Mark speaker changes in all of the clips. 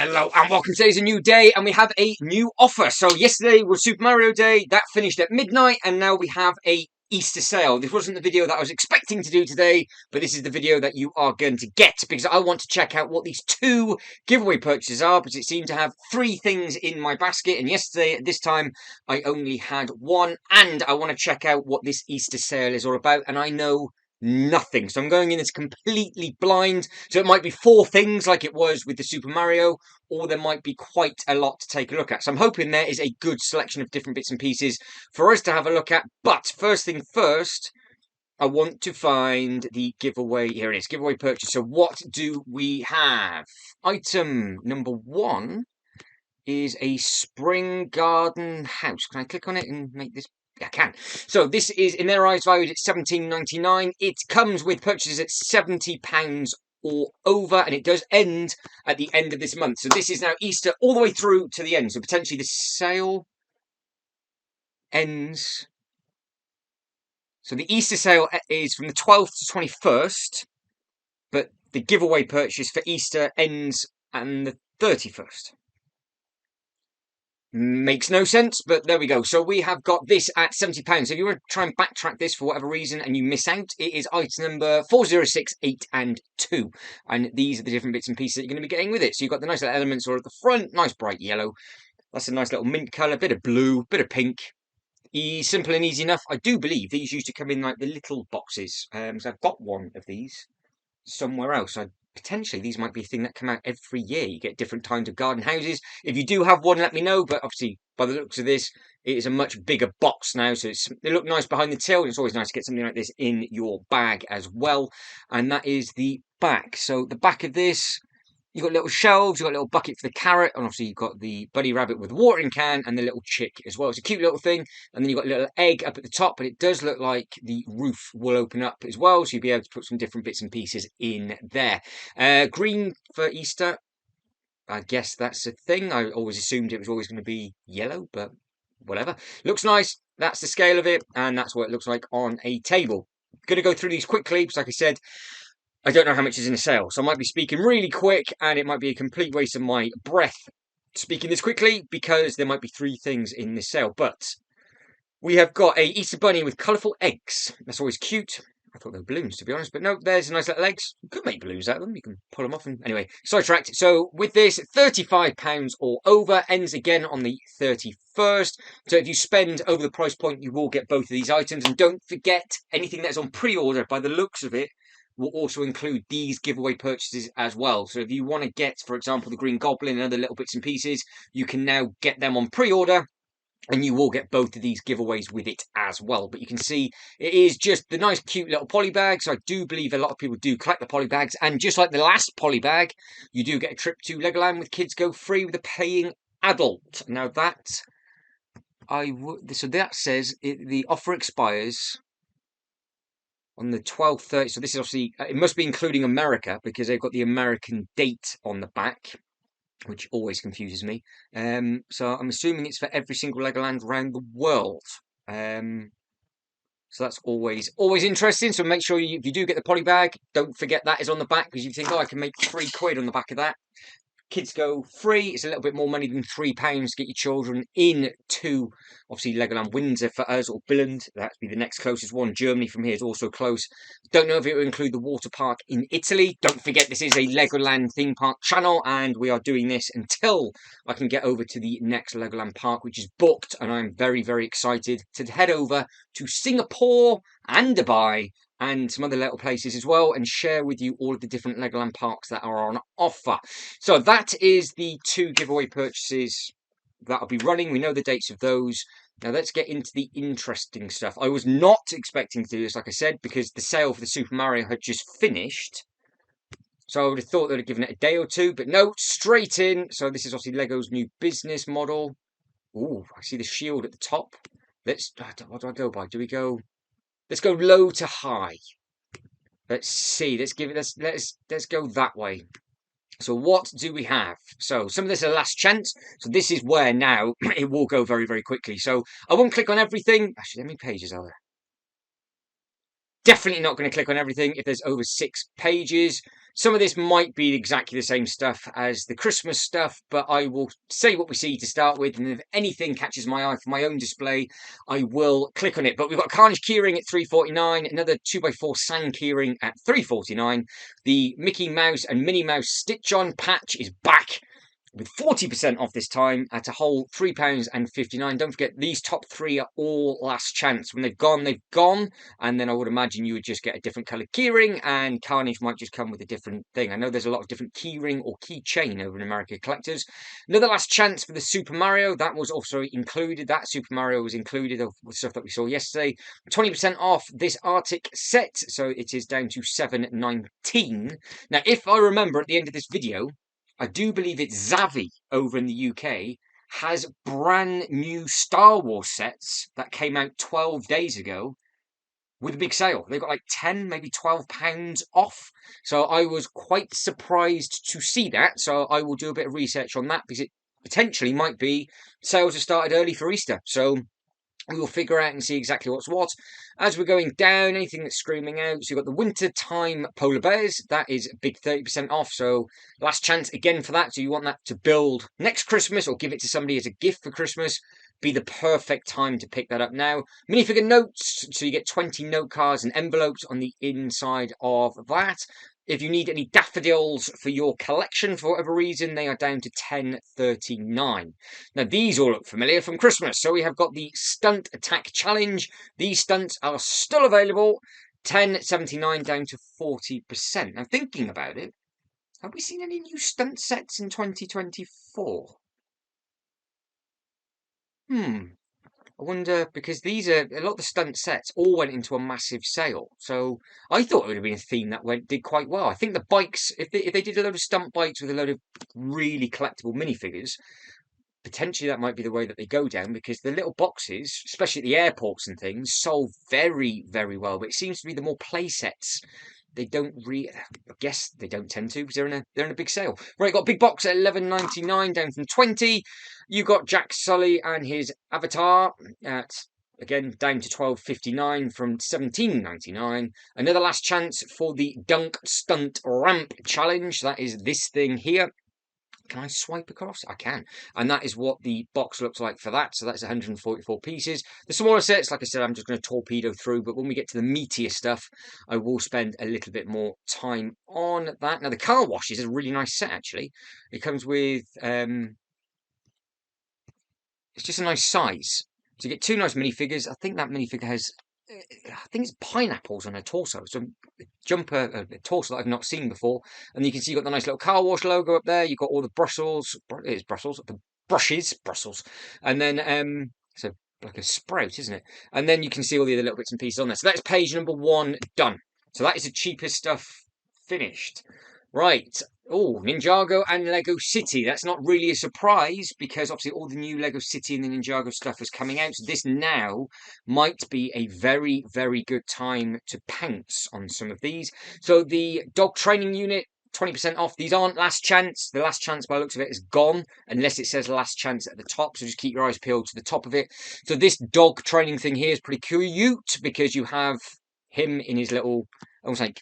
Speaker 1: Hello and welcome. Today's a new day and we have a new offer. So yesterday was Super Mario Day, that finished at midnight, and now we have a Easter sale. This wasn't the video that I was expecting to do today, but this is the video that you are going to get because I want to check out what these two giveaway purchases are, because it seemed to have three things in my basket, and yesterday at this time I only had one, and I want to check out what this Easter sale is all about, and I know nothing. So I'm going in as completely blind. So it might be four things like it was with the Super Mario, or there might be quite a lot to take a look at. So I'm hoping there is a good selection of different bits and pieces for us to have a look at. But first thing first, I want to find the giveaway. Here it is, giveaway purchase. So what do we have? Item number one is a spring garden house. Can I click on it and make this? I can. So this is, in their eyes, valued at £17.99. It comes with purchases at £70 or over, and it does end at the end of this month. So this is now Easter all the way through to the end. So potentially the sale ends. So the Easter sale is from the 12th to 21st, but the giveaway purchase for Easter ends on the 31st. Makes no sense, but there we go. So we have got this at £70. So if you want to try and backtrack this for whatever reason and you miss out, it is item number 406, 8 and 2. And these are the different bits and pieces that you're going to be getting with it. So you've got the nice little elements all at the front, nice bright yellow. That's a nice little mint colour, bit of blue, bit of pink. Simple and easy enough. I do believe these used to come in like the little boxes. So I've got one of these somewhere else. Potentially these might be a thing that come out every year. You get different kinds of garden houses. If you do have one, let me know. But obviously, by the looks of this, it is a much bigger box now. So they look nice behind the till. And it's always nice to get something like this in your bag as well. And that is the back. So the back of this, you've got little shelves, you've got a little bucket for the carrot, and obviously you've got the bunny rabbit with the watering can and the little chick as well. It's a cute little thing. And then you've got a little egg up at the top, but it does look like the roof will open up as well, so you'll be able to put some different bits and pieces in there. Green for Easter, I guess that's a thing. I always assumed it was always going to be yellow, but whatever. Looks nice. That's the scale of it, and that's what it looks like on a table. Going to go through these quickly, because like I said, I don't know how much is in the sale, so I might be speaking really quick, and it might be a complete waste of my breath speaking this quickly, because there might be three things in this sale. But we have got a Easter bunny with colourful eggs. That's always cute. I thought they were balloons, to be honest, but no, there's nice little eggs. You could make balloons out of them. You can pull them off. And anyway, sidetracked. So with this, £35 or over, ends again on the 31st. So if you spend over the price point, you will get both of these items. And don't forget, anything that's on pre-order, by the looks of it, will also include these giveaway purchases as well. So if you want to get, for example, the Green Goblin and other little bits and pieces, you can now get them on pre-order, and you will get both of these giveaways with it as well. But you can see it is just the nice cute little poly bags. I do believe a lot of people do collect the poly bags, and just like the last poly bag, you do get a trip to Legoland with kids go free with a paying adult. Now that so that says the offer expires on the 12th. So this is obviously, it must be including America, because they've got the American date on the back, which always confuses me. So I'm assuming it's for every single Legoland around the world. So that's always interesting. So make sure if you do get the poly bag, don't forget that is on the back, because you think, oh, I can make £3 on the back of that. Kids go free. It's a little bit more money than £3 to get your children into, obviously, Legoland Windsor for us, or Billund. That'd be the next closest one. Germany from here is also close. Don't know if it will include the water park in Italy. Don't forget, this is a Legoland theme park channel, and we are doing this until I can get over to the next Legoland park, which is booked, and I'm very, very excited to head over to Singapore and Dubai and some other little places as well, and share with you all of the different Legoland parks that are on offer. So that is the two giveaway purchases that I'll be running. We know the dates of those. Now let's get into the interesting stuff. I was not expecting to do this, like I said, because the sale for the Super Mario had just finished. So I would have thought they'd have given it a day or two, but no, straight in. So this is obviously Lego's new business model. Ooh, I see the shield at the top. What do I go by? Do we go... Let's go low to high. Let's see. Let's go that way. So what do we have? So some of this is a last chance. So this is where now it will go very, very quickly. So I won't click on everything. Actually, how many pages are there? Definitely not going to click on everything if there's over 6 pages. Some of this might be exactly the same stuff as the Christmas stuff, but I will say what we see to start with, and if anything catches my eye for my own display, I will click on it. But we've got Carnage keyring at $3.49, another 2x4 Sang keyring at $3.49. The Mickey Mouse and Minnie Mouse stitch-on patch is back with 40% off this time at a whole £3.59. Don't forget, these top three are all last chance. When they've gone, they've gone. And then I would imagine you would just get a different colour keyring, and Carnage might just come with a different thing. I know there's a lot of different keyring or keychain over in America collectors. Another last chance for the Super Mario. That was also included. That Super Mario was included with stuff that we saw yesterday. 20% off this Arctic set. So it is down to $7.19. Now, if I remember at the end of this video, I do believe it's Zavi over in the UK has brand new Star Wars sets that came out 12 days ago with a big sale. They've got like 10, maybe £12 off. So I was quite surprised to see that. So I will do a bit of research on that because it potentially might be sales have started early for Easter. So we will figure out and see exactly what's what. As we're going down, anything that's screaming out. So you've got the wintertime polar bears. That is a big 30% off. So last chance again for that. So you want that to build next Christmas or give it to somebody as a gift for Christmas. Be the perfect time to pick that up now. Minifigure notes. So you get 20 note cards and envelopes on the inside of that. If you need any daffodils for your collection, for whatever reason, they are down to $10.39. Now, these all look familiar from Christmas. So we have got the Stunt Attack Challenge. These stunts are still available. $10.79 down to 40%. Now, thinking about it, have we seen any new stunt sets in 2024? I wonder, because these are a lot of the stunt sets all went into a massive sale. So I thought it would have been a theme that did quite well. I think the bikes, if they did a load of stunt bikes with a load of really collectible minifigures, potentially that might be the way that they go down, because the little boxes, especially at the airports and things, sold very, very well. But it seems to be the more play sets, they don't I guess they don't tend to, because they're in a big sale. Right, got big box at $11.99 down from $20. You got Jack Sully and his avatar at, again, down to $12.59 from $17.99. Another last chance for the Dunk Stunt Ramp Challenge. That is this thing here. Can I swipe across? I can. And that is what the box looks like for that. So that's 144 pieces. The smaller sets, like I said, I'm just going to torpedo through. But when we get to the meatier stuff, I will spend a little bit more time on that. Now, the car wash is a really nice set, actually. It comes with... it's just a nice size. So you get two nice minifigures. I think that minifigure has... I think it's pineapples on her torso. So jumper, a torso that I've not seen before. And you can see you've got the nice little car wash logo up there. You've got all the the brushes, Brussels. And then, so like a sprout, isn't it? And then you can see all the other little bits and pieces on there. So that's page number 1 done. So that is the cheapest stuff finished. Right. Oh, Ninjago and Lego City. That's not really a surprise because obviously all the new Lego City and the Ninjago stuff is coming out. So this now might be a very, very good time to pounce on some of these. So the dog training unit, 20% off. These aren't last chance. The last chance by the looks of it is gone unless it says last chance at the top. So just keep your eyes peeled to the top of it. So this dog training thing here is pretty cute because you have him in his little, almost like,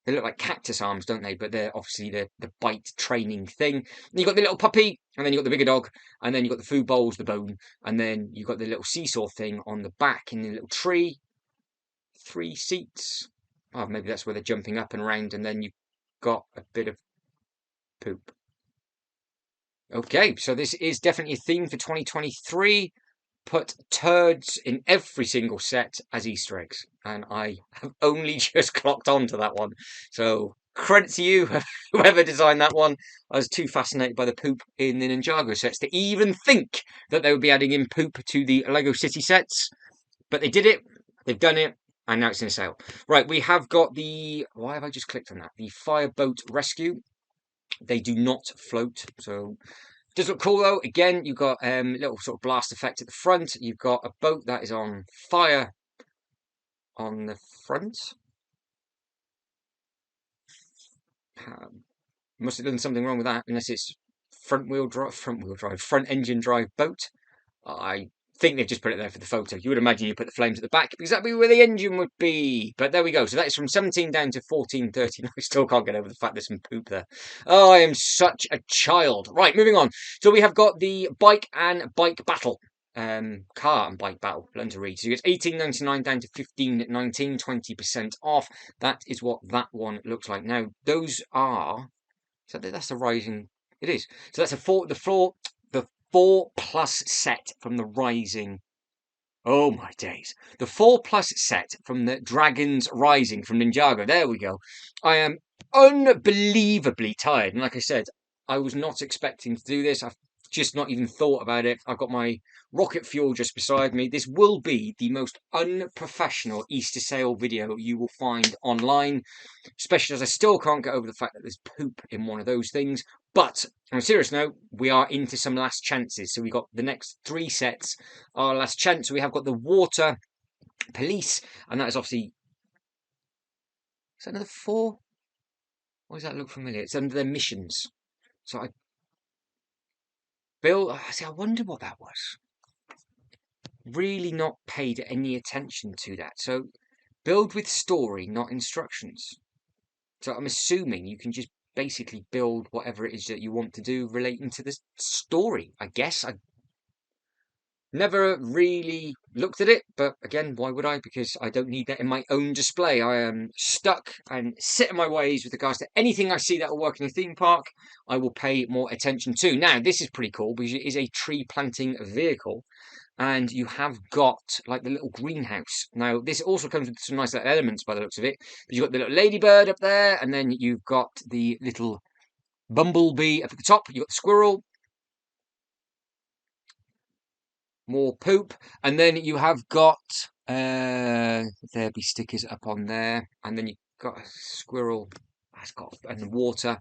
Speaker 1: they look like cactus arms, don't they? But they're obviously the bite training thing. And you've got the little puppy, and then you've got the bigger dog, and then you've got the food bowls, the bone, and then you've got the little seesaw thing on the back in the little tree. 3 seats. Oh, maybe that's where they're jumping up and around, and then you've got a bit of poop. Okay, so this is definitely a theme for 2023. Put turds in every single set as Easter eggs, and I have only just clocked on to that one. So credit to you, whoever designed that one. I was too fascinated by the poop in the Ninjago sets to even think that they would be adding in poop to the Lego City sets. But they did it, they've done it, and now it's in sale. Right, we have got the... Why have I just clicked on that? The Fireboat Rescue. They do not float, so... Does look cool though. Again, you've got a little sort of blast effect at the front. You've got a boat that is on fire on the front. Must have done something wrong with that, unless it's front engine drive boat. I think they've just put it there for the photo. You would imagine you put the flames at the back because that'd be where the engine would be. But there we go. So that is from 17 down to 14.30. I still can't get over the fact there's some poop there. Oh, I am such a child. Right, moving on. So we have got the bike and bike battle. Car and bike battle. Learn to read. So you get 18.99 down to 15.19, 20% off. That is what that one looks like. Now, those are. So that's the rising. It is. So that's the 4+ set from the Rising. Oh my days. The 4+ set from the Dragons Rising from Ninjago. There we go. I am unbelievably tired. And like I said, I was not expecting to do this. I've just not even thought about it. I've got my rocket fuel just beside me. This will be the most unprofessional Easter sale video you will find online, especially as I still can't get over the fact that there's poop in one of those things. But on a serious note, we are into some last chances. So we got the next 3 sets, our last chance. So we have got the Water Police, and that is obviously. Is that another 4? Why does that look familiar? It's under their missions. So I wonder what that was. Really not paid any attention to that. So build with story, not instructions. So I'm assuming you can just basically build whatever it is that you want to do relating to the story. I guess I never really looked at it, but again, why would I? Because I don't need that in my own display. I am stuck and set in my ways with regards to anything I see that will work in a theme park. I will pay more attention to. Now, this is pretty cool because it is a tree planting vehicle. And you have got like the little greenhouse. Now, this also comes with some nice little elements by the looks of it. But you've got the little ladybird up there, and then you've got the little bumblebee up at the top. You've got the squirrel. More poop. And then you have got, there be stickers up on there. And then you've got a squirrel. That's got, and water.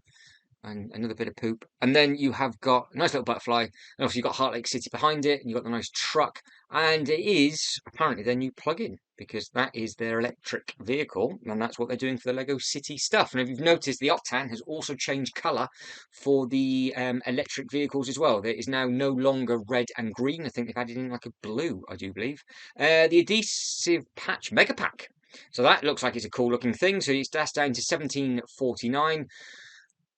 Speaker 1: And another bit of poop. And then you have got a nice little butterfly. And obviously you've got Heart Lake City behind it. And you've got the nice truck. And it is apparently their new plug-in because that is their electric vehicle. And that's what they're doing for the Lego City stuff. And if you've noticed, the Octan has also changed colour for the electric vehicles as well. There is now no longer red and green. I think they've added in like a blue, I do believe. The adhesive patch mega pack. So that looks like it's a cool looking thing. So that's down to 17.49.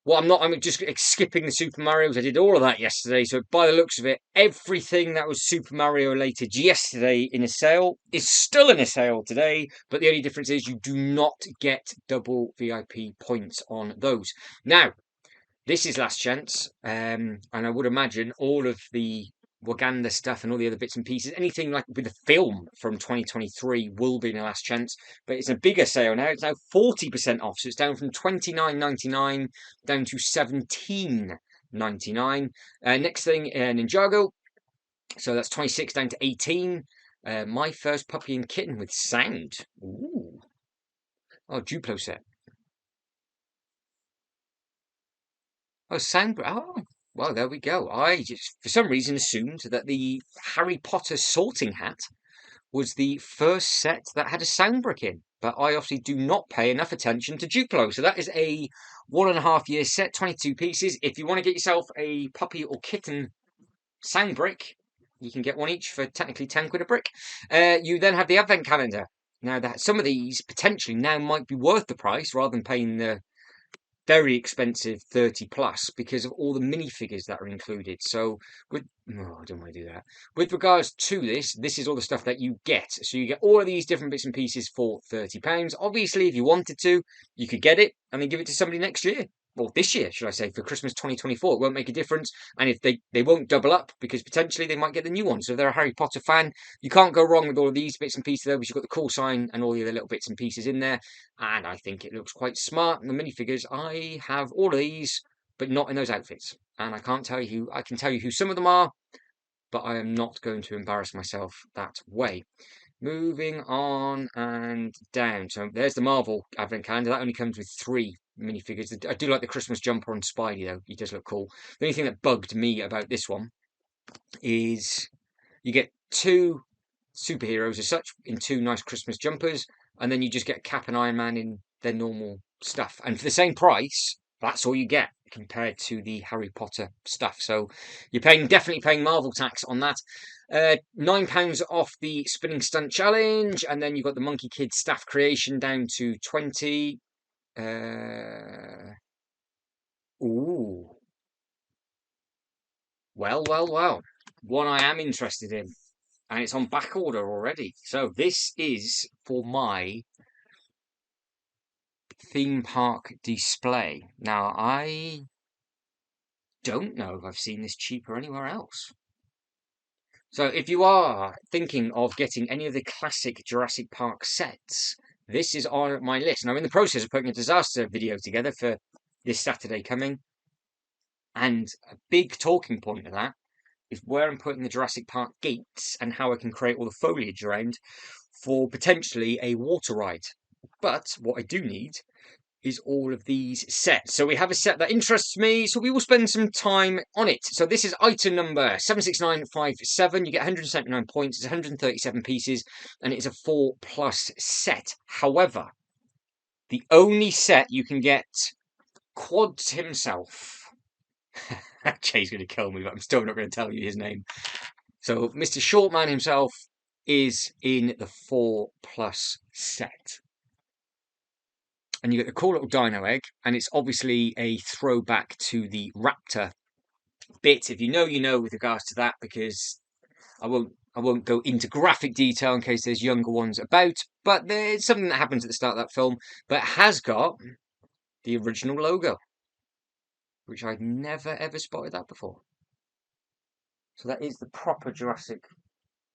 Speaker 1: Well, I'm just skipping the Super Marios. I did all of that yesterday. So by the looks of it, everything that was Super Mario related yesterday in a sale is still in a sale today. But the only difference is you do not get double VIP points on those. Now, this is last chance. And I would imagine all of the Waganda stuff and all the other bits and pieces, anything like with the film from 2023 will be in a last chance, but it's a bigger sale now. It's now 40% off, so it's down from $29.99 down to $17.99. Next thing, Ninjago, so that's 26 down to 18. My first puppy and kitten with sound. Ooh. Oh, Duplo set. Oh, sound. Oh. Well, there we go. I just, for some reason, assumed that the Harry Potter sorting hat was the first set that had a sound brick in. But I obviously do not pay enough attention to Duplo. So that is a 1.5 year set, 22 pieces. If you want to get yourself a puppy or kitten sound brick, you can get one each for technically 10 quid a brick. You then have the advent calendar. Now, that some of these potentially now might be worth the price rather than paying the very expensive 30 plus because of all the minifigures that are included. So I don't want to do that. With regards to this is all the stuff that you get. So you get all of these different bits and pieces for £30. Obviously, if you wanted to, you could get it and then give it to somebody next year. Or this year, should I say, for Christmas 2024. It won't make a difference. And if they won't double up because potentially they might get the new one. So if they're a Harry Potter fan, you can't go wrong with all of these bits and pieces there, because you've got the call sign and all the other little bits and pieces in there. And I think it looks quite smart. And the minifigures, I have all of these, but not in those outfits. And I can tell you who some of them are, but I am not going to embarrass myself that way. Moving on and down. So there's the Marvel Advent Calendar. That only comes with 3 minifigures. I do like the Christmas jumper on Spidey, though. He does look cool. The only thing that bugged me about this one is you get 2 superheroes as such in 2 nice Christmas jumpers, and then you just get Cap and Iron Man in their normal stuff. And for the same price, That's all you get compared to the Harry Potter stuff. So you're definitely paying Marvel tax on that. £9 off the spinning stunt challenge, and then you've got the Monkey Kid staff creation down to 20. Ooh. Well. One I am interested in, and it's on back order already. So this is for my theme park display. Now, I don't know if I've seen this cheaper anywhere else. So if you are thinking of getting any of the classic Jurassic Park sets, this is on my list. And I'm in the process of putting a disaster video together for this Saturday coming. And a big talking point of that is where I'm putting the Jurassic Park gates and how I can create all the foliage around for potentially a water ride. But what I do need is all of these sets. So we have a set that interests me, so we will spend some time on it. So this is item number 76957. You get 179 points, it's 137 pieces, and it's a 4+ set. However, the only set you can get Quads himself. Jay's going to kill me, but I'm still not going to tell you his name. So Mr. Shortman himself is in the 4+ set. And you get the cool little dino egg, and it's obviously a throwback to the raptor bit. If you know, you know with regards to that, because I won't go into graphic detail in case there's younger ones about, but there's something that happens at the start of that film, but it has got the original logo, which I'd never ever spotted that before. So that is the proper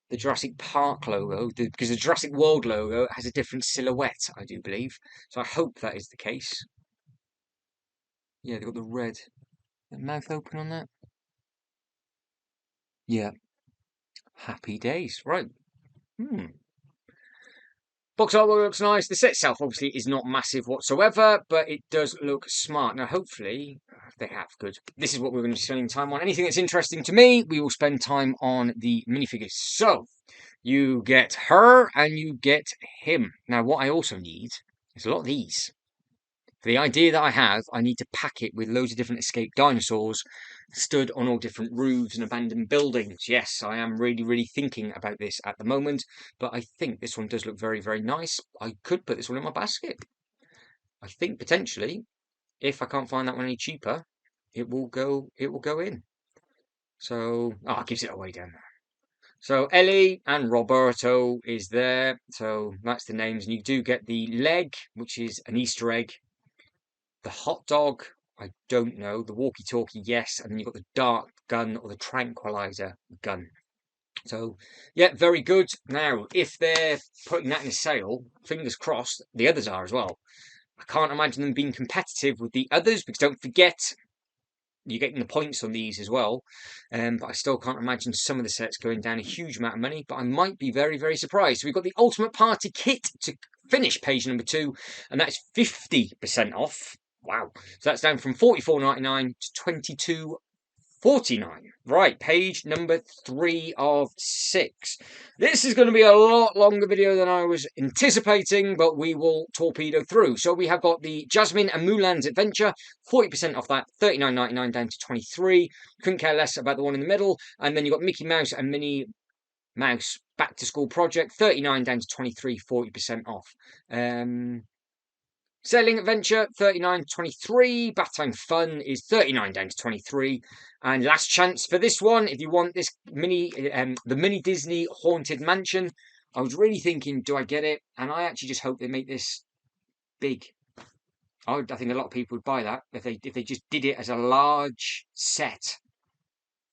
Speaker 1: the Jurassic Park logo, because the Jurassic World logo has a different silhouette, I do believe. So I hope that is the case. Yeah, they've got the red mouth open on that. Yeah. Happy days. Right. Box artwork looks nice. The set itself obviously is not massive whatsoever, but it does look smart. Now, hopefully, they have. Good. This is what we're going to be spending time on. Anything that's interesting to me, we will spend time on the minifigures. So, you get her and you get him. Now, what I also need is a lot of these. For the idea that I have, I need to pack it with loads of different escaped dinosaurs stood on all different roofs and abandoned buildings. Yes, I am really thinking about this at the moment, but I think this one does look very nice. I could put this one in my basket. I think potentially, if I can't find that one any cheaper, it will go in. So, it gives it away down there. So Ellie and Roberto is there. So that's the names. And you do get the leg, which is an Easter egg. The hot dog, I don't know. The walkie-talkie, yes. And then you've got the dart gun or the tranquilizer gun. So, yeah, very good. Now, if they're putting that in a sale, fingers crossed, the others are as well. I can't imagine them being competitive with the others, because don't forget, you're getting the points on these as well. But I still can't imagine some of the sets going down a huge amount of money, but I might be very surprised. So we've got the Ultimate Party Kit to finish page number 2, and that's 50% off. Wow. So that's down from $44.99 to $22.49. Right, page number 3 of 6. This is going to be a lot longer video than I was anticipating, but we will torpedo through. So we have got the Jasmine and Mulan's Adventure, 40% off that, $39.99 down to $23. Couldn't care less about the one in the middle. And then you've got Mickey Mouse and Minnie Mouse Back to School Project, 39 down to 23, 40% off. Sailing Adventure, 39.23. Bath Time Fun is 39 down to 23. And last chance for this one, if you want this the mini Disney Haunted Mansion. I was really thinking, do I get it? And I actually just hope they make this big. I think a lot of people would buy that if they just did it as a large set,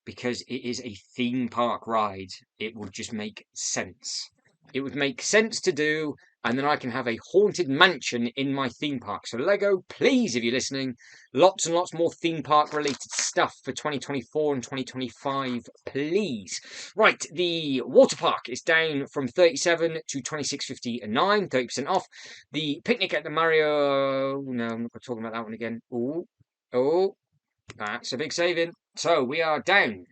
Speaker 1: because it is a theme park ride. It would just make sense. It would make sense to do, and then I can have a haunted mansion in my theme park. So Lego, please, if you're listening, lots and lots more theme park related stuff for 2024 and 2025, please. Right, the water park is down from 37 to 26.59, 30% off. The picnic at the Mario, no, I'm not talking about that one again. Oh, that's a big saving. So we are down.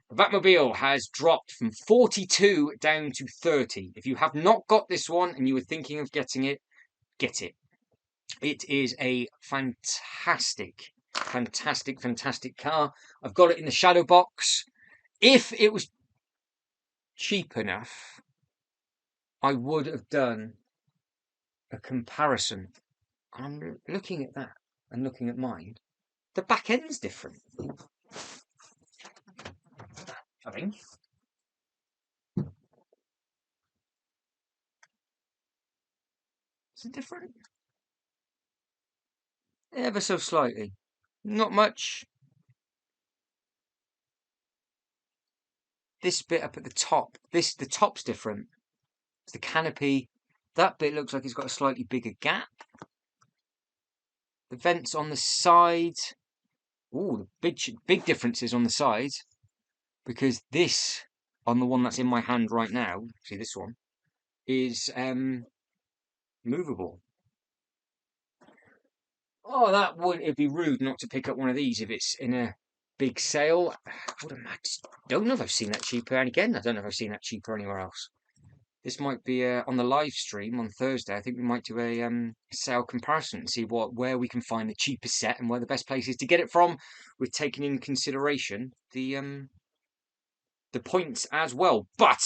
Speaker 1: The Batmobile has dropped from 42 down to 30. If you have not got this one and you were thinking of getting it, get it. It is a fantastic, fantastic, fantastic car. I've got it in the shadow box. If it was cheap enough, I would have done a comparison. I'm looking at that and looking at mine. The back end's different, I think. Is it different? Ever so slightly. Not much. This bit up at the top, the top's different. It's the canopy. That bit looks like it's got a slightly bigger gap. The vents on the side. Ooh, the big differences on the side. Because this, on the one that's in my hand right now, see this one, is movable. Oh, it'd be rude not to pick up one of these if it's in a big sale. Don't know if I've seen that cheaper. And again, I don't know if I've seen that cheaper anywhere else. This might be on the live stream on Thursday. I think we might do a sale comparison and see where we can find the cheapest set and where the best place is to get it from, with taking in consideration the points as well. But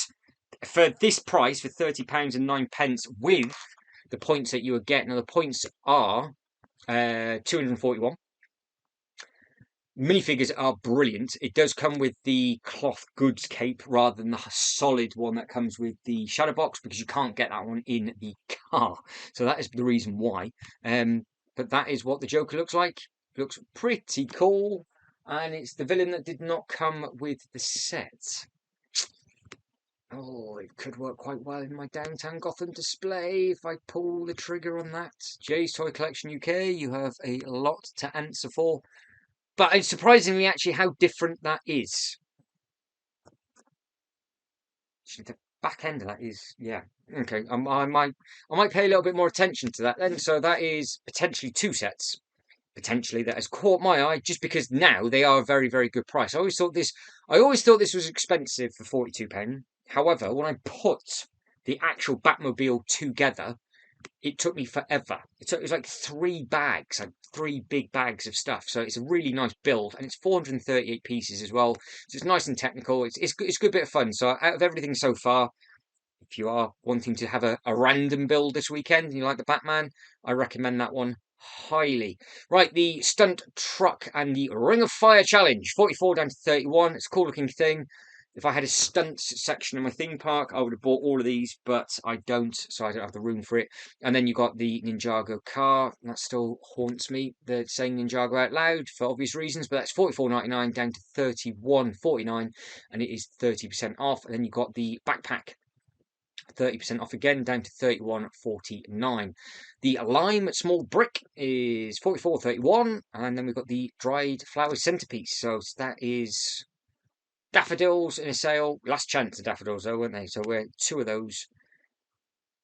Speaker 1: for this price, for £30.09, with the points that you are getting, now the points are 241. Minifigures are brilliant. It does come with the cloth goods cape rather than the solid one that comes with the shadow box, because you can't get that one in the car. So that is the reason why. But that is what the Joker looks like. It looks pretty cool. And it's the villain that did not come with the set. Oh, it could work quite well in my downtown Gotham display if I pull the trigger on that. Jay's Toy Collection UK, you have a lot to answer for. But it's surprising me actually how different that is. Actually, the back end of that is, yeah. Okay, I might pay a little bit more attention to that then. So that is potentially two sets. Potentially that has caught my eye, just because now they are a very, very good price. I always thought this was expensive for £42. However, when I put the actual Batmobile together, it took me forever. It was like 3 bags, like 3 big bags of stuff. So it's a really nice build, and it's 438 pieces as well. So it's nice and technical. It's a good bit of fun. So out of everything so far, if you are wanting to have a random build this weekend and you like the Batman, I recommend that one highly. Right, the stunt truck and the Ring of Fire challenge, 44 down to 31. It's a cool looking thing. If I had a stunts section in my theme park, I would have bought all of these, but I don't, so I don't have the room for it. And then you got the Ninjago car. That still haunts me. They're saying Ninjago out loud for obvious reasons, but that's $44.99 down to $31.49, and it is 30% off. And then you got the backpack, 30% off again, down to $31.49. The lime small brick is $44.31, and then we've got the dried flower centerpiece. So that is daffodils in a sale. Last chance of daffodils though, weren't they? So we're 2 of those.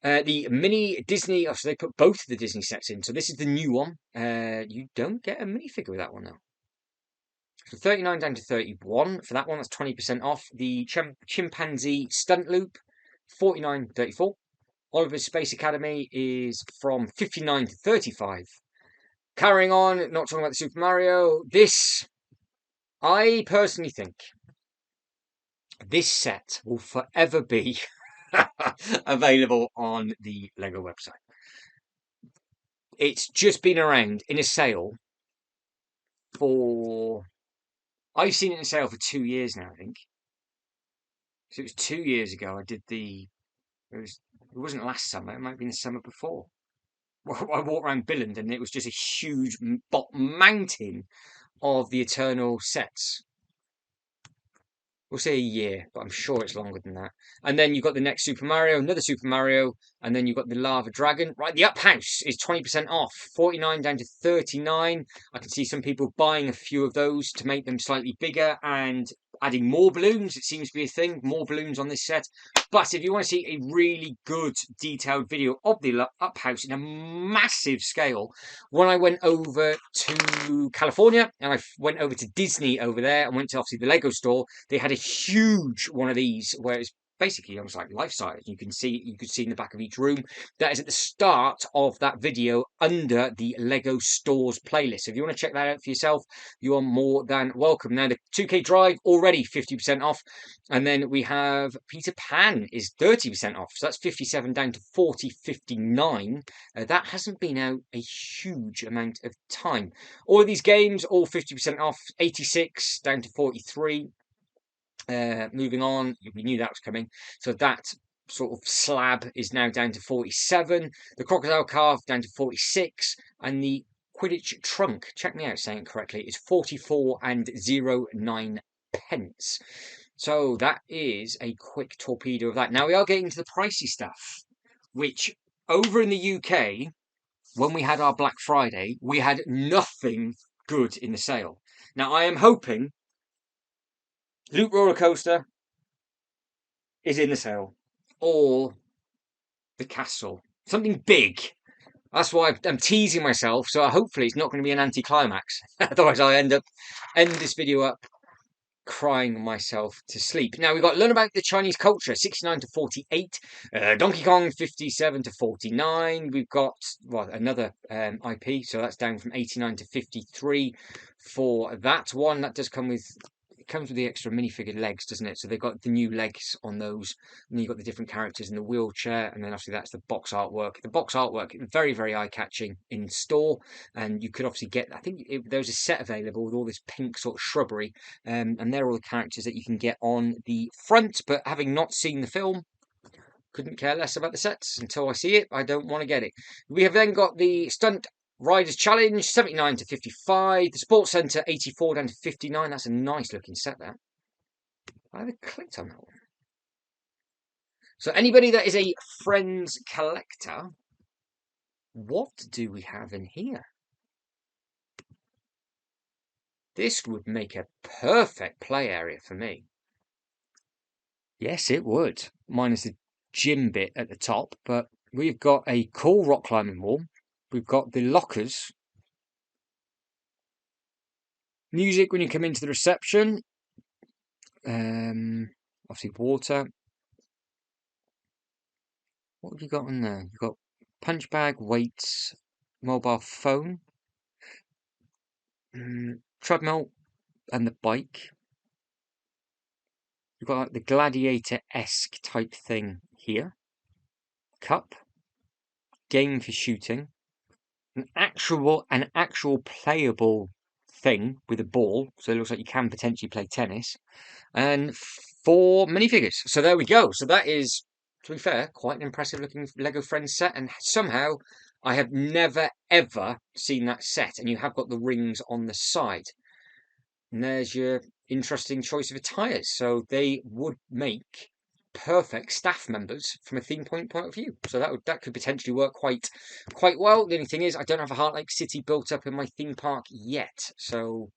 Speaker 1: The mini Disney, so they put both of the Disney sets in. So this is the new one. You don't get a minifigure with that one though. So 39 down to 31 for that one. That's 20% off. The chimpanzee stunt loop, 49.34. Oliver's Space Academy is from 59 to 35. Carrying on, not talking about the Super Mario. This, I personally think, this set will forever be available on the Lego website. It's just been around in a sale for... I've seen it in a sale for 2 years now, I think. So it was 2 years ago I did the... It wasn't last summer, it might have been the summer before. I walked around Billund and it was just a huge mountain of the Eternal sets. We'll say a year, but I'm sure it's longer than that. And then you've got the next Super Mario, another Super Mario, and then you've got the Lava Dragon. Right, the Up House is 20% off, 49 down to 39. I can see some people buying a few of those to make them slightly bigger and adding more balloons. It seems to be a thing, more balloons on this set. But if you want to see a really good detailed video of the Up House in a massive scale, when I went over to California and I went over to Disney over there and went to obviously the Lego store, they had a huge one of these where it's basically almost like life size. You can see in the back of each room. That is at the start of that video under the Lego Stores playlist. So if you want to check that out for yourself, you are more than welcome. Now the 2K Drive already 50% off, and then we have Peter Pan is 30% off. So that's 57 down to 40.59. That hasn't been out a huge amount of time. All of these games all 50% off. 86 down to 43. Moving on, we knew that was coming. So that sort of slab is now down to 47. The crocodile calf down to 46. And the Quidditch trunk, check me out saying it correctly, is 44 and 09 pence. So that is a quick torpedo of that. Now we are getting to the pricey stuff, which over in the UK, when we had our Black Friday, we had nothing good in the sale. Now I am hoping Loop Roller Coaster is in the sale, or the castle. Something big. That's why I'm teasing myself, so hopefully it's not going to be an anticlimax. Otherwise I end this video up crying myself to sleep. Now we've got Learn About the Chinese Culture, 69 to 48. Donkey Kong, 57 to 49. We've got another IP, so that's down from 89 to 53 for that one. That does come with... It comes with the extra minifigured legs, doesn't it? So they've got the new legs on those, and then you've got the different characters in the wheelchair, and then obviously that's the box artwork. The box artwork, very, very eye-catching in store, and you could obviously get, I think there was a set available with all this pink sort of shrubbery, and they're all the characters that you can get on the front, but having not seen the film, couldn't care less about the sets. Until I see it, I don't want to get it. We have then got the Stunt Riders Challenge, 79 to 55. The Sports Centre, 84 down to 59. That's a nice looking set there. I haven't clicked on that one. So anybody that is a Friends collector, what do we have in here? This would make a perfect play area for me. Yes, it would. Minus the gym bit at the top, but we've got a cool rock climbing wall. We've got the lockers. Music when you come into the reception. Obviously water. What have you got in there? You've got punch bag, weights, mobile phone, treadmill, and the bike. You've got like the gladiator-esque type thing here. Cup, game for shooting, an actual playable thing with a ball, so it looks like you can potentially play tennis, and 4 minifigures. So there we go. So that is, to be fair, quite an impressive looking Lego Friends set, and somehow I have never ever seen that set, and you have got the rings on the side. And there's your interesting choice of attires. So they would make perfect staff members from a theme point of view. So that could potentially work quite well. The only thing is I don't have a Heart Lake City built up in my theme park yet. So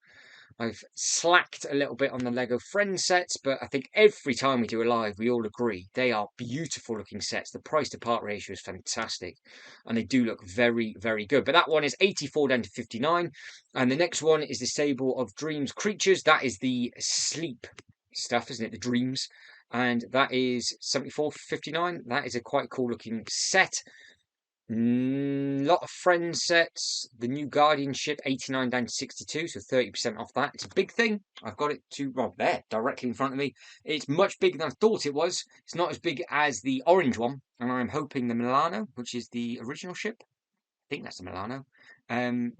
Speaker 1: I've slacked a little bit on the Lego Friends sets, but I think every time we do a live, we all agree they are beautiful looking sets. The price to part ratio is fantastic, and they do look very, very good. But that one is 84 down to 59, and the next one is the Stable of Dreams Creatures. That is the sleep stuff, isn't it? The dreams, and that is 74 for 59. That is a quite cool looking set. Lot of Friends sets. The new Guardianship, 89 down to 62, so 30% off that. It's a big thing. I've got it there, directly in front of me. It's much bigger than I thought it was. It's not as big as the orange one, and I'm hoping the Milano, which is the original ship, I think that's the Milano,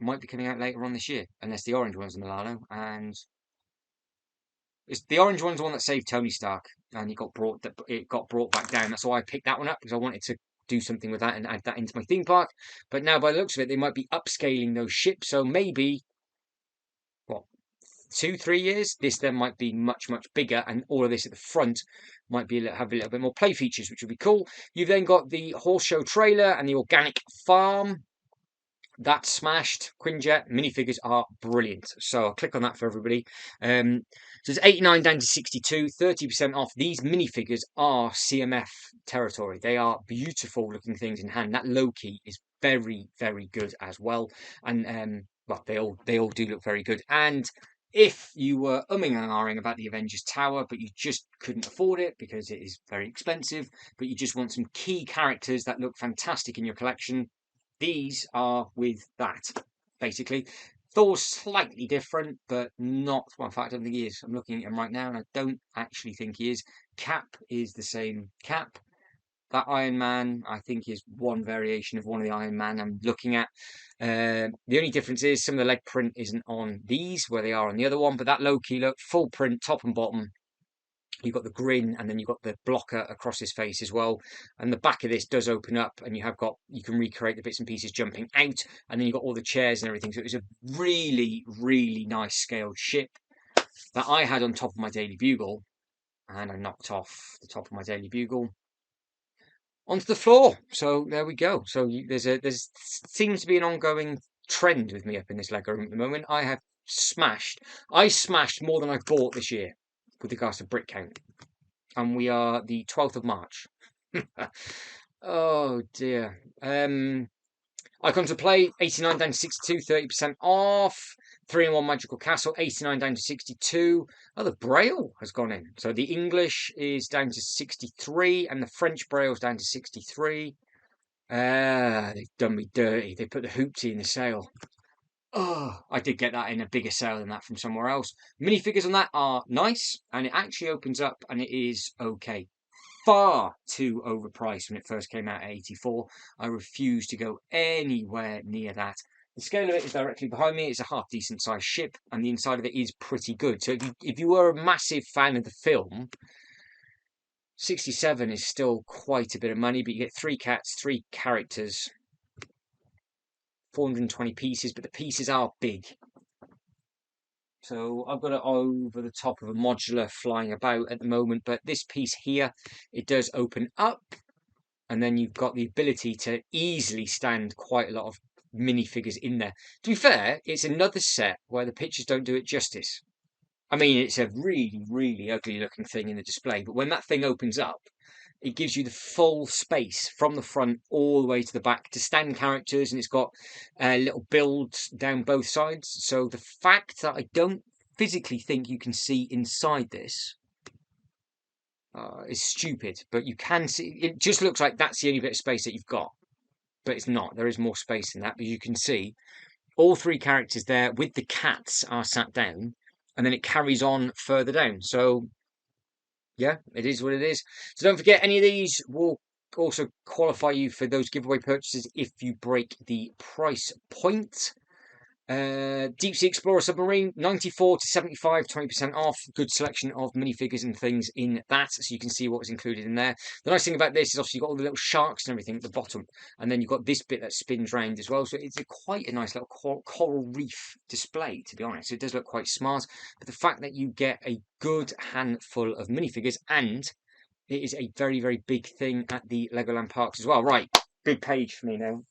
Speaker 1: might be coming out later on this year, unless the orange one's the Milano, and it's the orange one's the one that saved Tony Stark, and it got brought back down. That's why I picked that one up, because I wanted to do something with that and add that into my theme park. But now by the looks of it, they might be upscaling those ships, so maybe 2-3 years this then might be much bigger, and all of this at the front might be have a little bit more play features, which would be cool. You've then got the horse show trailer and the organic farm. That's smashed. Quinjet minifigures are brilliant, so I'll click on that for everybody. So it's 89 down to 62, 30% off. These minifigures are CMF territory. They are beautiful looking things in hand. That Loki is very, very good as well, and well, they all do look very good. And If you were umming and ahhing about the Avengers Tower, but you just couldn't afford it because it is very expensive, but you just want some key characters that look fantastic in your collection, these are with that, basically. Thor's slightly different, but not, well, in fact, I don't think he is. I'm looking at him right now, and I don't actually think he is. Cap is the same Cap. That Iron Man, I think, is one variation of one of the Iron Man I'm looking at. The only difference is some of the leg print isn't on these where they are on the other one, but that low-key look, full print, top and bottom. You've got the grin, and then you've got the blocker across his face as well. And the back of this does open up, and you can recreate the bits and pieces jumping out, and then you've got all the chairs and everything. So it was a really, really nice scaled ship that I had on top of my Daily Bugle, and I knocked off the top of my Daily Bugle onto the floor. So there we go. So there's seems to be an ongoing trend with me up in this Lego room at the moment. I smashed more than I've bought this year with regards to brick count, and we are the 12th of March. Oh dear. Icons to play 89 down to 62, 30% off. 3-in-1 Magical Castle 89 down to 62. Oh, the Braille has gone in. So the English is down to 63 and the French Braille is down to 63. They've done me dirty. They put the Hoopty in the sale. Oh, I did get that in a bigger sale than that from somewhere else. Minifigures on that are nice, and it actually opens up and it is okay. Far too overpriced when it first came out at 84. I refuse to go anywhere near that. The scale of it is directly behind me. It's a half decent sized ship, and the inside of it is pretty good. So if you were a massive fan of the film, 67 is still quite a bit of money, but you get 3 cats, 3 characters, 420 pieces, but the pieces are big. So I've got it over the top of a modular flying about at the moment, but this piece here, it does open up, and then you've got the ability to easily stand quite a lot of minifigures in there. To be fair, it's another set where the pictures don't do it justice. I mean, it's a really, really ugly looking thing in the display, but when that thing opens up, it gives you the full space from the front all the way to the back to stand characters, and it's got little builds down both sides. So the fact that I don't physically think you can see inside this is stupid, but you can see. It just looks like that's the only bit of space that you've got, but it's not. There is more space than that, but you can see all 3 characters there with the cats are sat down, and then it carries on further down. So yeah, it is what it is. So don't forget, any of these will also qualify you for those giveaway purchases if you break the price point. Deep Sea Explorer Submarine, 94 to 75, 20% off. Good selection of minifigures and things in that, so you can see what was included in there. The nice thing about this is obviously you've got all the little sharks and everything at the bottom, and then you've got this bit that spins round as well. So it's quite a nice little coral reef display, to be honest. So it does look quite smart, but the fact that you get a good handful of minifigures, and it is a very, very big thing at the Legoland parks as well. Right, big page for me now.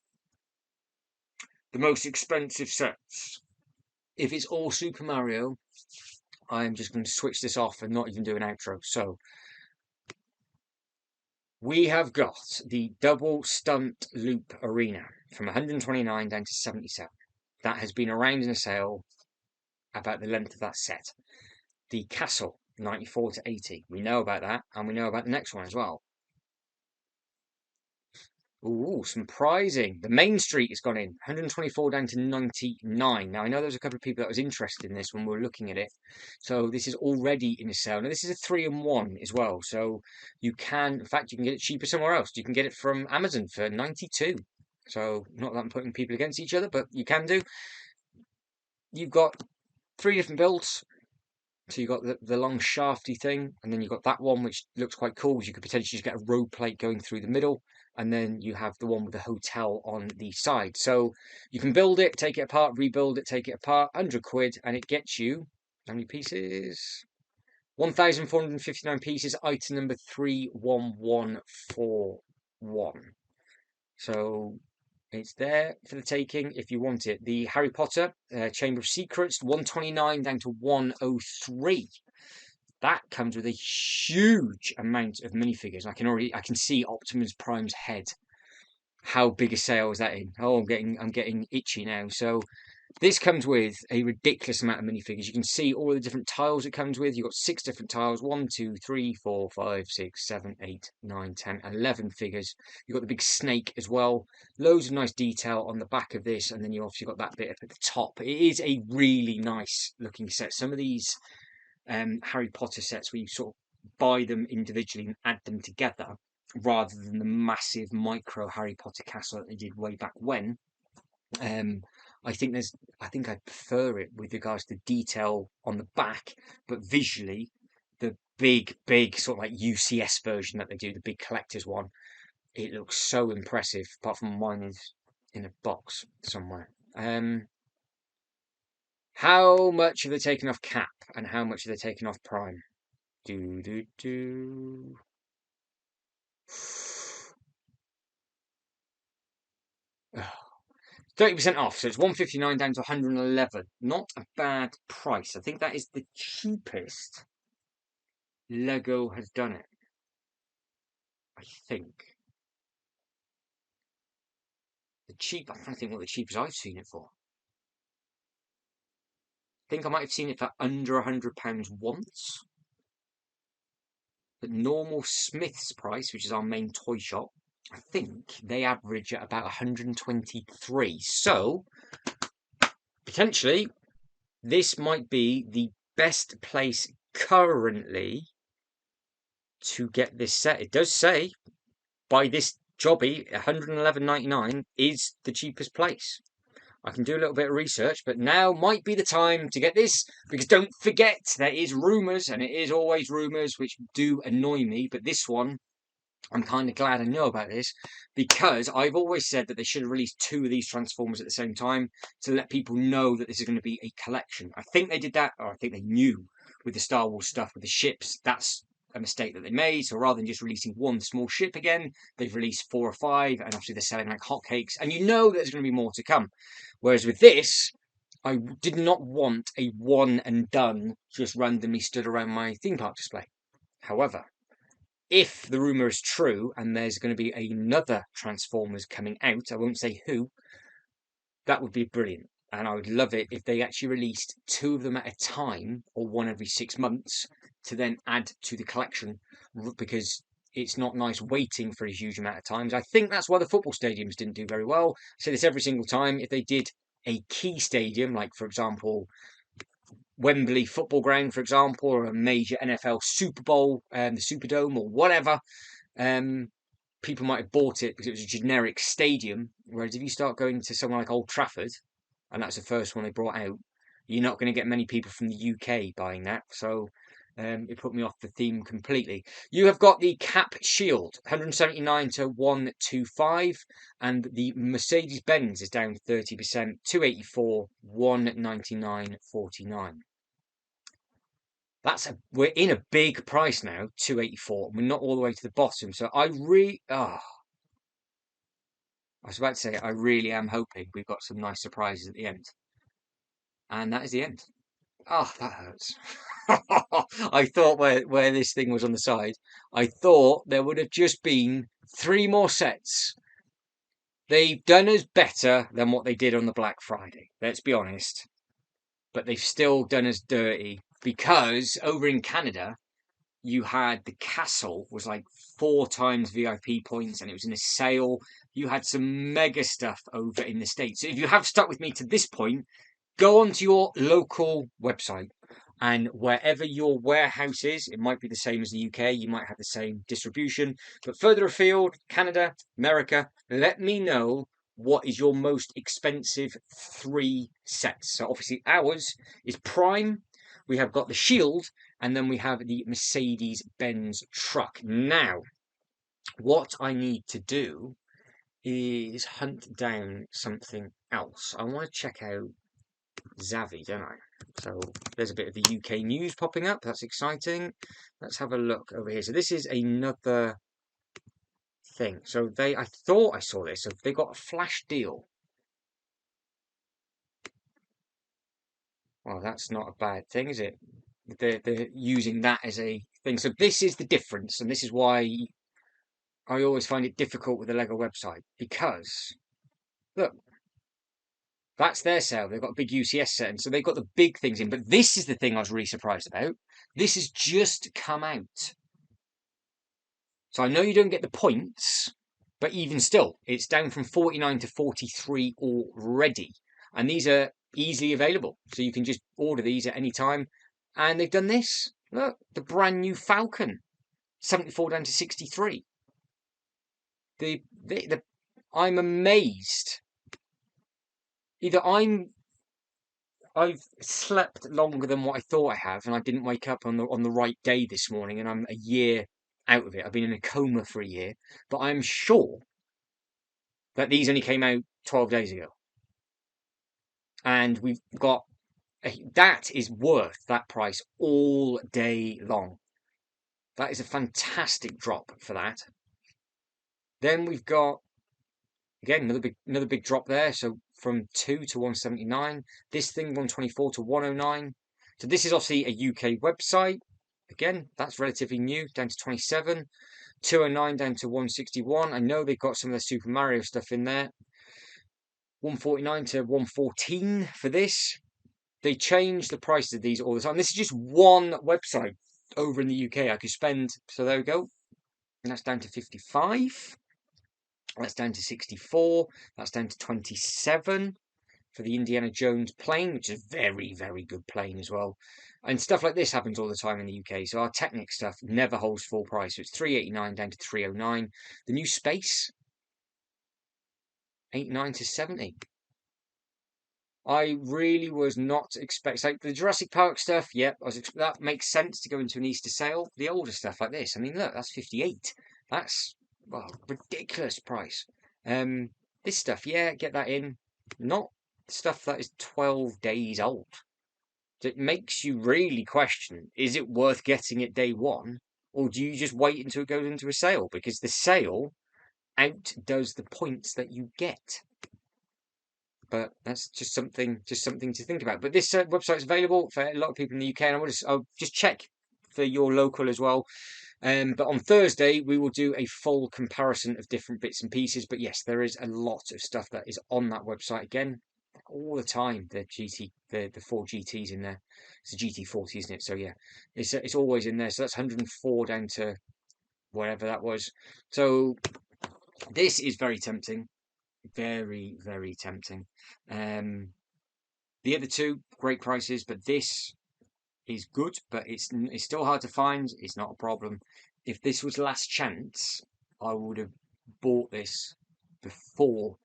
Speaker 1: The most expensive sets. If it's all Super Mario, I'm just going to switch this off and not even do an outro. So we have got the double stunt loop arena from 129 down to 77. That has been around in a sale about the length of that set. The castle, 94 to 80. We know about that, and we know about the next one as well. Ooh, some pricing. The Main Street has gone in, 124 down to 99. Now, I know there was a couple of people that was interested in this when we were looking at it. So this is already in a sale. Now, this is a 3-in-1 as well. So you can, in fact, you can get it cheaper somewhere else. You can get it from Amazon for 92. So not that I'm putting people against each other, but you can do. You've got 3 different builds. So you've got the long shafty thing, and then you've got that one which looks quite cool because you could potentially just get a road plate going through the middle, and then you have the one with the hotel on the side. So you can build it, take it apart, rebuild it, take it apart, 100 quid, and it gets you, how many pieces? 1,459 pieces, item number 31141. So it's there for the taking if you want it. The Harry Potter Chamber of Secrets, 129 down to 103. That comes with a huge amount of minifigures. I can see Optimus Prime's head. How big a sale is that in? Oh, I'm getting itchy now. So This comes with a ridiculous amount of minifigures. You can see all the different tiles it comes with. You've got 6 different tiles. 1, 2, 3, 4, 5, 6, 7, 8, 9, 10, 11 figures. You've got the big snake as well. Loads of nice detail on the back of this. And then you obviously got that bit up at the top. It is a really nice looking set. Some of these Harry Potter sets where you sort of buy them individually and add them together rather than the massive micro Harry Potter castle that they did way back when. I think I prefer it with regards to detail on the back, but visually, the big sort of like UCS version that they do, the big collector's one, it looks so impressive. Apart from mine is in a box somewhere. How much have they taken off Cap, and how much have they taken off Prime? Do do do. 30% off, so it's 159 down to 111. Not a bad price. I think that is the cheapest Lego has done it. I think. I'm trying to think what the cheapest I've seen it for. I think I might have seen it for under £100 once. But normal Smith's price, which is our main toy shop, I think they average at about 123. So, potentially, this might be the best place currently to get this set. It does say by this jobby, 111.99 is the cheapest place. I can do a little bit of research, but now might be the time to get this, because don't forget there is rumours, and it is always rumours which do annoy me, but this one I'm kind of glad I know about this, because I've always said that they should have released 2 of these Transformers at the same time to let people know that this is going to be a collection. I think they did that, or I think they knew with the Star Wars stuff with the ships. That's a mistake that they made. So rather than just releasing one small ship again, they've released 4 or 5, and obviously they're selling like hotcakes, and you know that there's going to be more to come. Whereas with this, I did not want a one and done just randomly stood around my theme park display. However, if the rumour is true and there's going to be another Transformers coming out, I won't say who, that would be brilliant. And I would love it if they actually released 2 of them at a time, or 1 every 6 months, to then add to the collection, because it's not nice waiting for a huge amount of times. I think that's why the football stadiums didn't do very well. I say this every single time. If they did a key stadium, like for example Wembley Football Ground, for example, or a major NFL Super Bowl, the Superdome, or whatever, people might have bought it because it was a generic stadium. Whereas if you start going to somewhere like Old Trafford, and that's the first one they brought out, you're not going to get many people from the UK buying that. So it put me off the theme completely. You have got the Cap Shield, 179 to 125, and the Mercedes-Benz is down 30%, 284, 199.49. We're in a big price now, 284, and we're not all the way to the bottom. So I was about to say, I really am hoping we've got some nice surprises at the end. And that is the end. Oh, that hurts. I thought where this thing was on the side, I thought there would have just been 3 more sets. They've done us better than what they did on the Black Friday, let's be honest. But they've still done us dirty, because over in Canada, you had the castle was like 4 times VIP points, and it was in a sale. You had some mega stuff over in the States. So if you have stuck with me to this point, go onto your local website, and wherever your warehouse is, it might be the same as the UK, you might have the same distribution, but further afield, Canada, America, let me know what is your most expensive 3 sets. So obviously ours is Prime. We have got the Shield, and then we have the Mercedes-Benz truck. Now, what I need to do is hunt down something else. I want to check out Zavvi, don't I? So there's a bit of the UK news popping up. That's exciting. Let's have a look over here. So this is another thing. So I thought I saw this. So they got a flash deal. Well, that's not a bad thing, is it? They're using that as a thing. So this is the difference, and this is why I always find it difficult with the Lego website, because look, That's their sale. They've got a big UCS setting, so they've got the big things in. But this is the thing I was really surprised about. This has just come out. So I know you don't get the points, but even still, it's down from 49 to 43 already. And these are easily available. So you can just order these at any time. And they've done this. Look, the brand new Falcon, 74 down to 63. I'm amazed. Either I've slept longer than what I thought I have, and I didn't wake up on the right day this morning, and I'm a year out of it. I've been in a coma for a year, but I'm sure that these only came out 12 days ago, and we've got that is worth that price all day long. That is a fantastic drop for that. Then we've got again another big drop there. So from 2 to 179. This thing 124 to 109. So this is obviously a UK website. Again, that's relatively new, down to 27. 209 down to 161. I know they've got some of the Super Mario stuff in there. 149 to 114 for this. They change the prices of these all the time. This is just one website over in the UK. I could spend, so there we go. And that's down to 55. That's down to 64. That's down to 27 for the Indiana Jones plane, which is a very, very good plane as well. And stuff like this happens all the time in the UK. So our Technic stuff never holds full price. So it's 389 down to 309. The new Space, 89 to 70. I really was not expecting, like the Jurassic Park stuff. Yep, that makes sense to go into an Easter sale. The older stuff like this, I mean, look, that's 58. That's ridiculous price. This stuff, yeah, get that in. Not stuff that is 12 days old. It makes you really question: is it worth getting it day one, or do you just wait until it goes into a sale? Because the sale outdoes the points that you get. But that's just something to think about. But this website's available for a lot of people in the UK, and I'll just check for your local as well. But on Thursday we will do a full comparison of different bits and pieces. But yes, there is a lot of stuff that is on that website again all the time. The 4 GTs in there. It's a GT40, isn't it? So yeah, it's always in there. So that's 104 down to whatever that was. So this is very tempting. Very, very tempting. The other two, great prices, but this is good, but it's still hard to find. It's not a problem. If this was last chance, I would have bought this before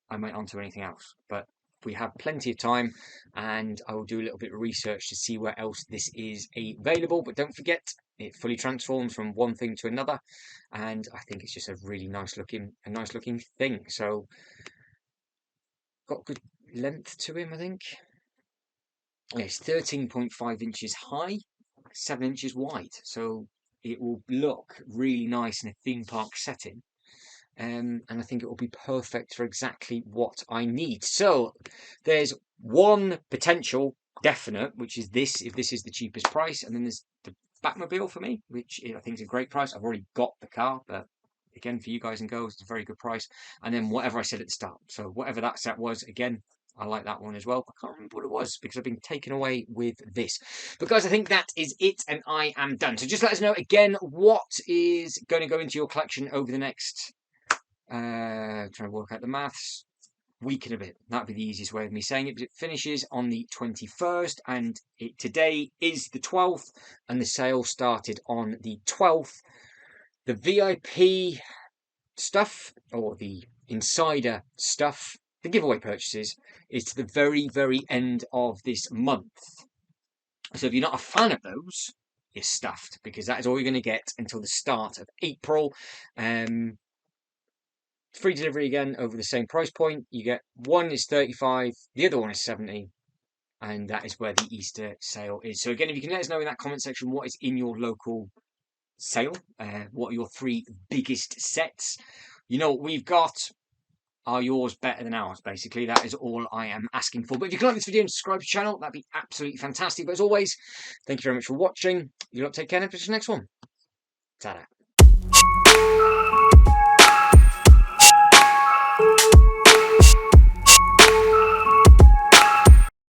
Speaker 1: I went on to anything else. But we have plenty of time, and I will do a little bit of research to see where else this is available. But don't forget, it fully transforms from one thing to another, and I think it's just a really nice looking thing. So got good length to him, I think. It's 13.5 inches high, 7 inches wide, so it will look really nice in a theme park setting. And I think it will be perfect for exactly what I need. So there's one potential definite, which is this, if this is the cheapest price, and then there's the Batmobile for me, which I think is a great price. I've already got the car, but again, for you guys and girls, it's a very good price. And then whatever I said at the start, so whatever that set was, again, I like that one as well. I can't remember what it was because I've been taken away with this. But guys, I think that is it, and I am done. So just let us know again what is going to go into your collection over the next trying to work out the maths, week and a bit. That'd be the easiest way of me saying it, but it finishes on the 21st, and today is the 12th, and the sale started on the 12th. The VIP stuff, or the insider stuff, the giveaway purchases, is to the very, very end of this month. So if you're not a fan of those, you're stuffed, because that is all you're going to get until the start of April. Free delivery again over the same price point. You get one is 35, the other one is 70, and that is where the Easter sale is. So again, if you can let us know in that comment section what is in your local sale, what are your 3 biggest sets. You know what we've got. Are yours better than ours? Basically, that is all I am asking for. But if you can like this video and subscribe to the channel, that'd be absolutely fantastic. But as always, thank you very much for watching. You lot take care, and until the next one. Ta-da.